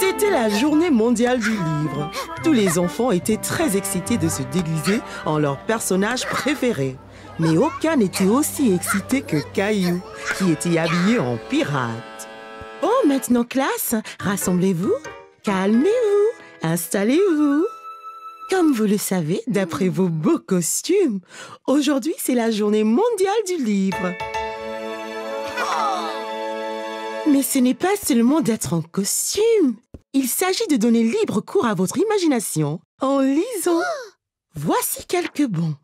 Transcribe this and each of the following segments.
C'était la journée mondiale du livre. Tous les enfants étaient très excités de se déguiser en leur personnage préféré. Mais aucun n'était aussi excité que Caillou, qui était habillé en pirate. Oh, maintenant, classe, rassemblez-vous, calmez-vous, installez-vous. Comme vous le savez, d'après vos beaux costumes, aujourd'hui, c'est la journée mondiale du livre. Mais ce n'est pas seulement d'être en costume. Il s'agit de donner libre cours à votre imagination en lisant. Voici quelques bons.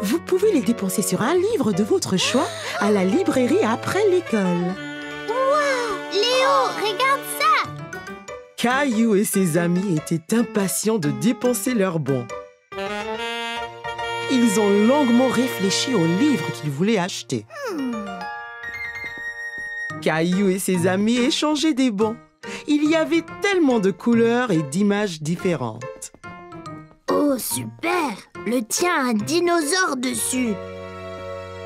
Vous pouvez les dépenser sur un livre de votre choix à la librairie après l'école. Wow! Léo, regarde ça! Caillou et ses amis étaient impatients de dépenser leurs bons. Ils ont longuement réfléchi au livre qu'ils voulaient acheter. Caillou et ses amis échangeaient des bons. Il y avait tellement de couleurs et d'images différentes. Oh, super! Le tien a un dinosaure dessus.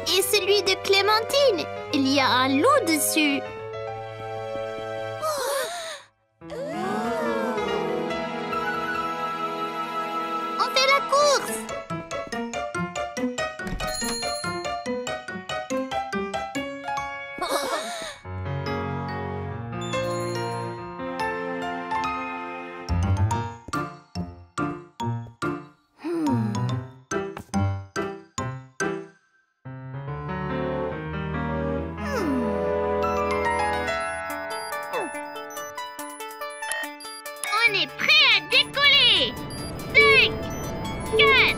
Et celui de Clémentine, il y a un loup dessus. On fait la course! On est prêt à décoller! 5, 4,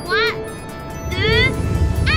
3, 2, 1!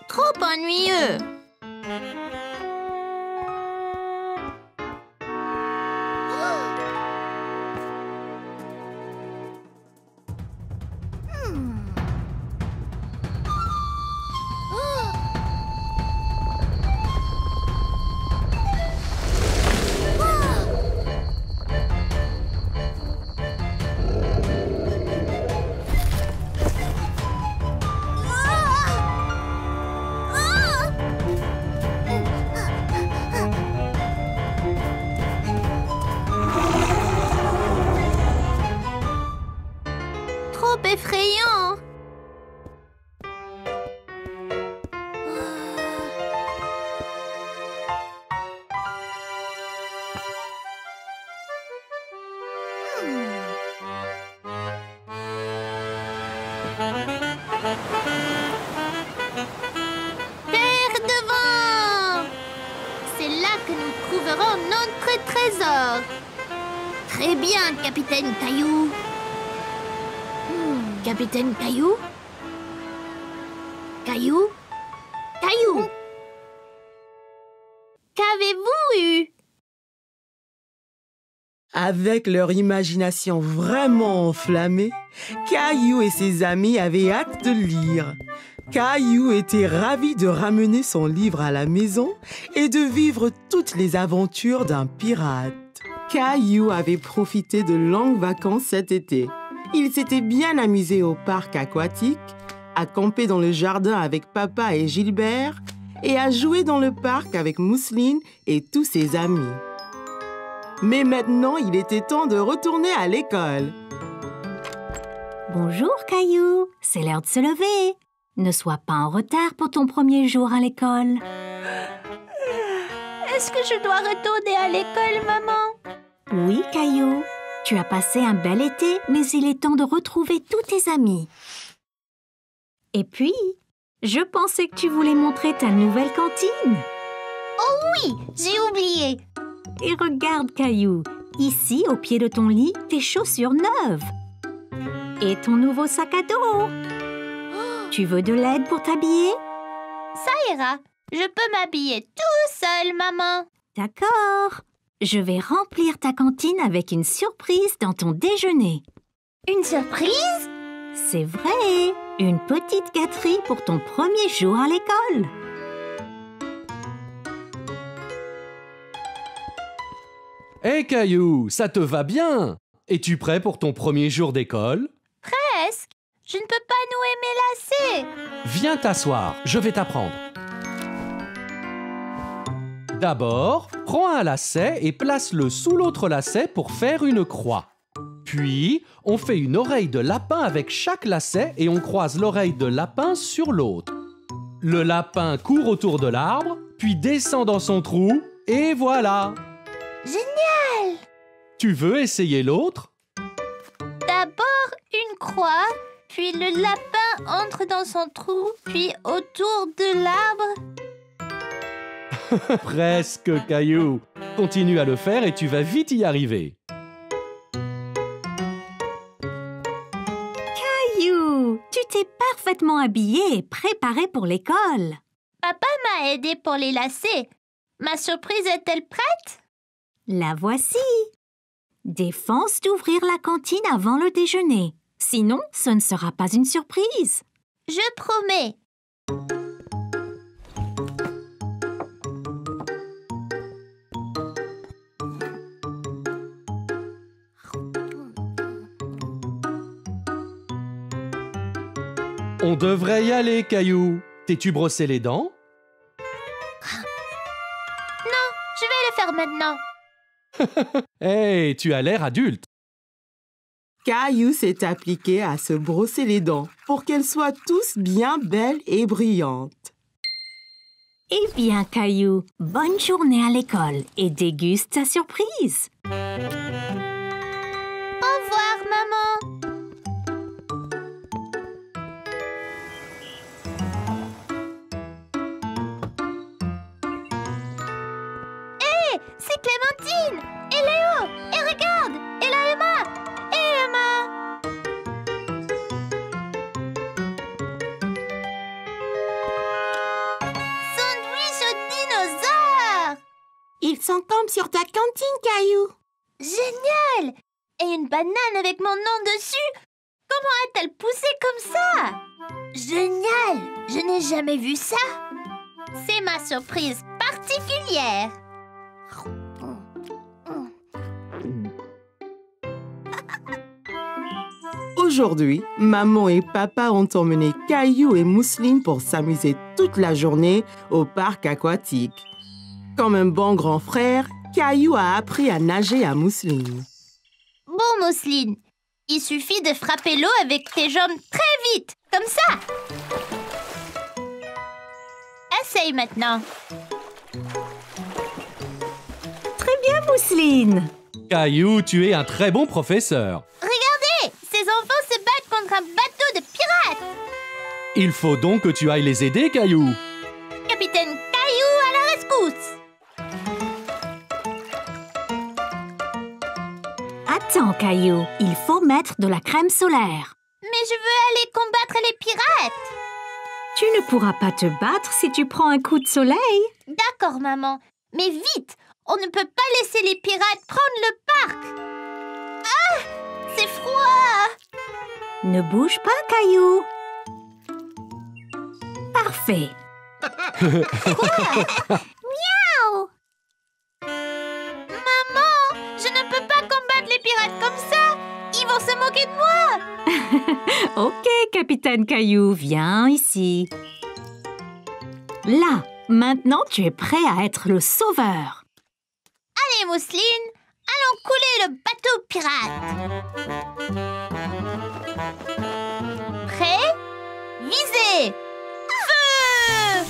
Trop ennuyeux! Trop effrayant! Terre devant! C'est là que nous trouverons notre trésor. Très bien, Capitaine Caillou. Capitaine Caillou? Caillou? Caillou! Qu'avez-vous eu? Avec leur imagination vraiment enflammée, Caillou et ses amis avaient hâte de lire. Caillou était ravi de ramener son livre à la maison et de vivre toutes les aventures d'un pirate. Caillou avait profité de longues vacances cet été. Il s'était bien amusé au parc aquatique, à camper dans le jardin avec papa et Gilbert et à jouer dans le parc avec Mousseline et tous ses amis. Mais maintenant, il était temps de retourner à l'école. Bonjour, Caillou. C'est l'heure de se lever. Ne sois pas en retard pour ton premier jour à l'école. Est-ce que je dois retourner à l'école, maman? Oui, Caillou. Tu as passé un bel été, mais il est temps de retrouver tous tes amis. Et puis, je pensais que tu voulais montrer ta nouvelle cantine. Oui, j'ai oublié. Et regarde, Caillou, ici, au pied de ton lit, tes chaussures neuves. Et ton nouveau sac à dos. Tu veux de l'aide pour t'habiller? Ça ira. Je peux m'habiller tout seul, maman. D'accord. Je vais remplir ta cantine avec une surprise dans ton déjeuner. Une surprise? C'est vrai, une petite gâterie pour ton premier jour à l'école. Hé Caillou, ça te va bien? Es-tu prêt pour ton premier jour d'école? Presque. Je ne peux pas nouer mes lacets. Viens t'asseoir, je vais t'apprendre. D'abord, prends un lacet et place-le sous l'autre lacet pour faire une croix. Puis, on fait une oreille de lapin avec chaque lacet et on croise l'oreille de lapin sur l'autre. Le lapin court autour de l'arbre, puis descend dans son trou, et voilà! Génial! Tu veux essayer l'autre? D'abord une croix, puis le lapin entre dans son trou, puis autour de l'arbre. Presque, Caillou. Continue à le faire et tu vas vite y arriver. Caillou, tu t'es parfaitement habillé et préparé pour l'école. Papa m'a aidé pour les lacets. Ma surprise est-elle prête? La voici. Défense d'ouvrir la cantine avant le déjeuner. Sinon, ce ne sera pas une surprise. Je promets. On devrait y aller, Caillou. T'es-tu brossé les dents? Non, je vais le faire maintenant. Hey, tu as l'air adulte. Caillou s'est appliqué à se brosser les dents pour qu'elles soient tous bien belles et brillantes. Eh bien, Caillou, bonne journée à l'école et déguste ta surprise. Au revoir, maman. Hé, c'est Clémentine et Léo. Et regarde, et là Emma. Et Emma. Sandwich au dinosaure. Ils sont comme sur ta cantine, Caillou. Génial! Et une banane avec mon nom dessus? Comment a-t-elle poussé comme ça? Génial! Je n'ai jamais vu ça. C'est ma surprise particulière. Aujourd'hui, maman et papa ont emmené Caillou et Mousseline pour s'amuser toute la journée au parc aquatique. Comme un bon grand frère, Caillou a appris à nager à Mousseline. Bon, Mousseline, il suffit de frapper l'eau avec tes jambes très vite, comme ça. Essaye maintenant. Très bien, Mousseline. Caillou, tu es un très bon professeur. Regardez, ces enfants se battent contre un bateau de pirates. Il faut donc que tu ailles les aider, Caillou. Capitaine Caillou à la rescousse. Attends, Caillou, il faut mettre de la crème solaire. Mais je veux aller combattre les pirates. Tu ne pourras pas te battre si tu prends un coup de soleil. D'accord, maman. Mais vite, on ne peut pas laisser les pirates prendre le parc. Ah, c'est froid. Ne bouge pas, Caillou. Parfait. Miaou. Maman, je ne peux pas combattre les pirates comme ça. Ils vont se moquer de moi. Ok, Capitaine Caillou, viens ici. Là, maintenant tu es prêt à être le sauveur. Allez, Mousseline, allons couler le bateau pirate. Prêt? Visez! Feu!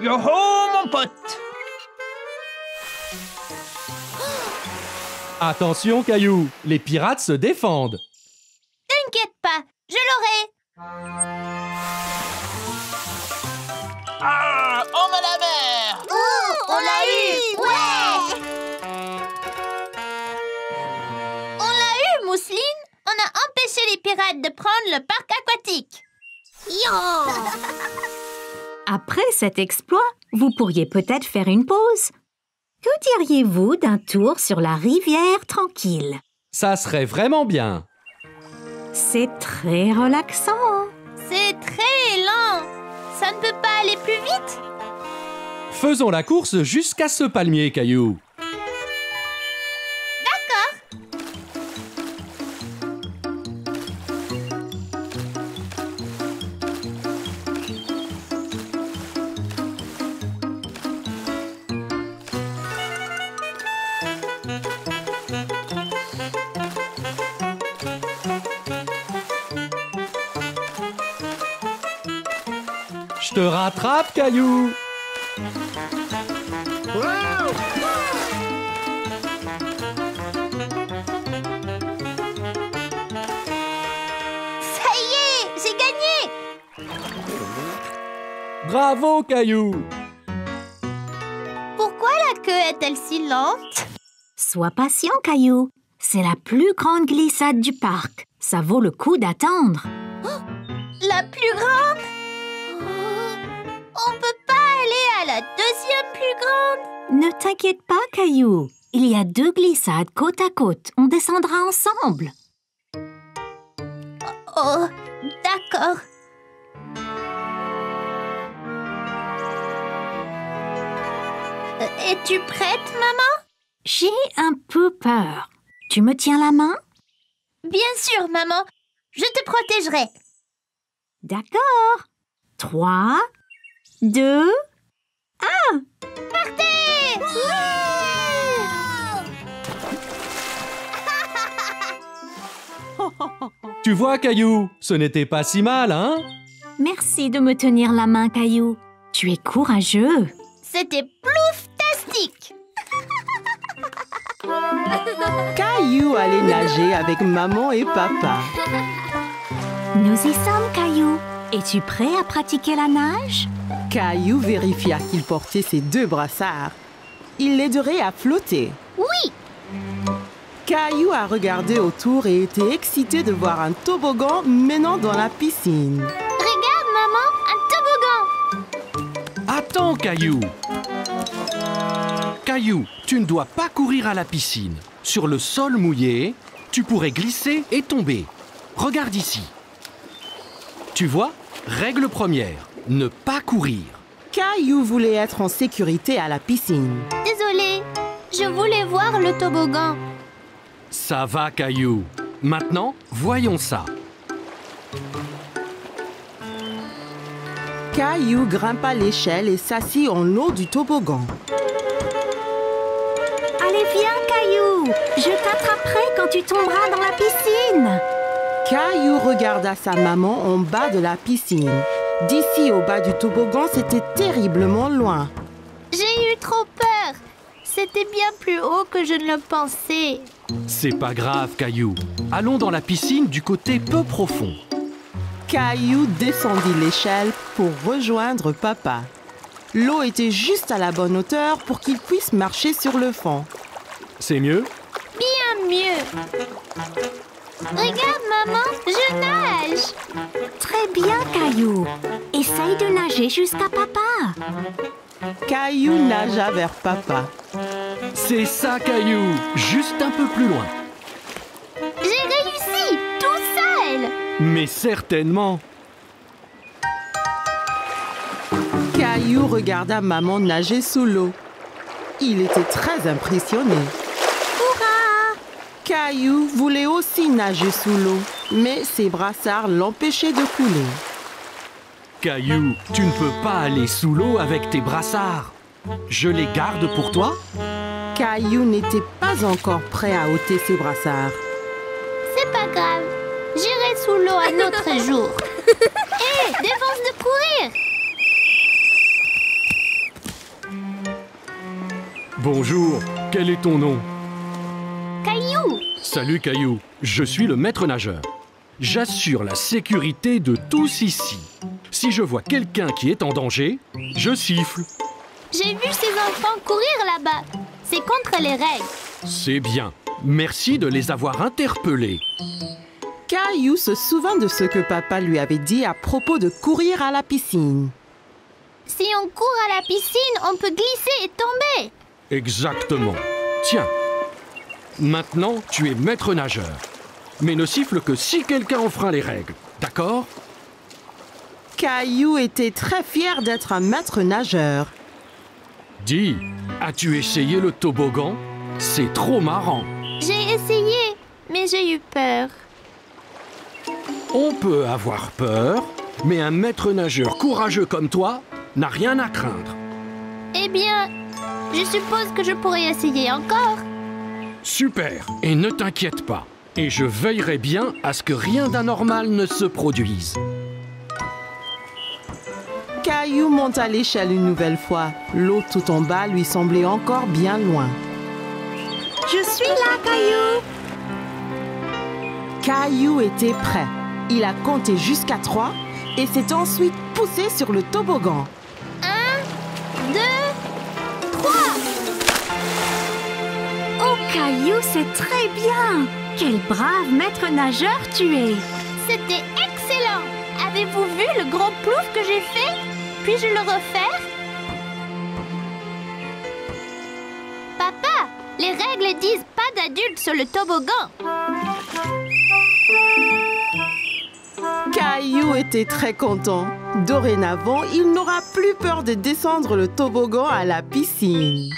Yo-ho, mon pote! Attention, Caillou, les pirates se défendent. T'inquiète pas, je l'aurai. Ah, on met la mer! Oh, on l'a eu! Ouais! On l'a eu, Mousseline. On a empêché les pirates de prendre le parc aquatique. Après cet exploit, vous pourriez peut-être faire une pause. Que diriez-vous d'un tour sur la rivière tranquille? Ça serait vraiment bien. C'est très relaxant. C'est très lent. Ça ne peut pas aller plus vite? Faisons la course jusqu'à ce palmier, Caillou. Je te rattrape, Caillou. Ça y est, j'ai gagné. Bravo, Caillou. Pourquoi la queue est-elle si lente? Sois patient, Caillou. C'est la plus grande glissade du parc. Ça vaut le coup d'attendre. La plus grande? On peut pas aller à la deuxième plus grande? Ne t'inquiète pas, Caillou. Il y a 2 glissades côte à côte. On descendra ensemble. Oh, d'accord. Es-tu prête, maman? J'ai un peu peur. Tu me tiens la main? Bien sûr, maman. Je te protégerai. D'accord. 3, 2, 1. Partez! Tu vois, Caillou, ce n'était pas si mal, hein? Merci de me tenir la main, Caillou. Tu es courageux. C'était plouftastique! Caillou allait nager avec maman et papa. Nous y sommes, Caillou. Es-tu prêt à pratiquer la nage? Caillou vérifia qu'il portait ses 2 brassards. Il l'aiderait à flotter. Oui! Caillou a regardé autour et était excité de voir un toboggan menant dans la piscine. Regarde, maman, un toboggan! Attends, Caillou. Caillou, tu ne dois pas courir à la piscine. Sur le sol mouillé, tu pourrais glisser et tomber. Regarde ici. Tu vois, règle première, ne pas courir. Caillou voulait être en sécurité à la piscine. Désolée, je voulais voir le toboggan. Ça va, Caillou. Maintenant, voyons ça. Caillou grimpa l'échelle et s'assit en haut du toboggan. Allez, viens, Caillou. Je t'attraperai quand tu tomberas dans la piscine. Caillou regarda sa maman en bas de la piscine. D'ici au bas du toboggan, c'était terriblement loin. J'ai eu trop peur. C'était bien plus haut que je ne le pensais. C'est pas grave, Caillou. Allons dans la piscine du côté peu profond. Caillou descendit l'échelle pour rejoindre papa. L'eau était juste à la bonne hauteur pour qu'il puisse marcher sur le fond. C'est mieux? Bien mieux. Regarde, maman, je nage. Très bien, Caillou. Essaye de nager jusqu'à papa. Caillou nagea vers papa. C'est ça, Caillou. Juste un peu plus loin. J'ai réussi, tout seul. Mais certainement. Caillou regarda maman nager sous l'eau. Il était très impressionné. Hurrah! Caillou voulait aussi nager sous l'eau, mais ses brassards l'empêchaient de couler. Caillou, tu ne peux pas aller sous l'eau avec tes brassards. Je les garde pour toi? Caillou n'était pas encore prêt à ôter ses brassards. C'est pas grave. J'irai sous l'eau un autre jour. Hé, défense de courir. Bonjour, quel est ton nom? Caillou! Salut Caillou, je suis le maître nageur. J'assure la sécurité de tous ici. Si je vois quelqu'un qui est en danger, je siffle. J'ai vu ces enfants courir là-bas. C'est contre les règles. C'est bien. Merci de les avoir interpellés. Caillou se souvint de ce que papa lui avait dit à propos de courir à la piscine. Si on court à la piscine, on peut glisser et tomber. Exactement. Tiens. Maintenant, tu es maître nageur. Mais ne siffle que si quelqu'un enfreint les règles. D'accord? Caillou était très fier d'être un maître nageur. Dis, as-tu essayé le toboggan? C'est trop marrant. J'ai essayé, mais j'ai eu peur. On peut avoir peur, mais un maître nageur courageux comme toi n'a rien à craindre. Eh bien, je suppose que je pourrais essayer encore. Super, et ne t'inquiète pas. Et je veillerai bien à ce que rien d'anormal ne se produise. Caillou monta l'échelle une nouvelle fois. L'eau tout en bas lui semblait encore bien loin. Je suis là, Caillou! Caillou était prêt. Il a compté jusqu'à 3 et s'est ensuite poussé sur le toboggan. 1, 2, 3. Oh, Caillou, c'est très bien! Quel brave maître nageur tu es! C'était excellent. Avez-vous vu le grand plouf que j'ai fait? Puis-je le refaire? Papa, les règles disent pas d'adultes sur le toboggan. Caillou était très content. Dorénavant, il n'aura plus peur de descendre le toboggan à la piscine.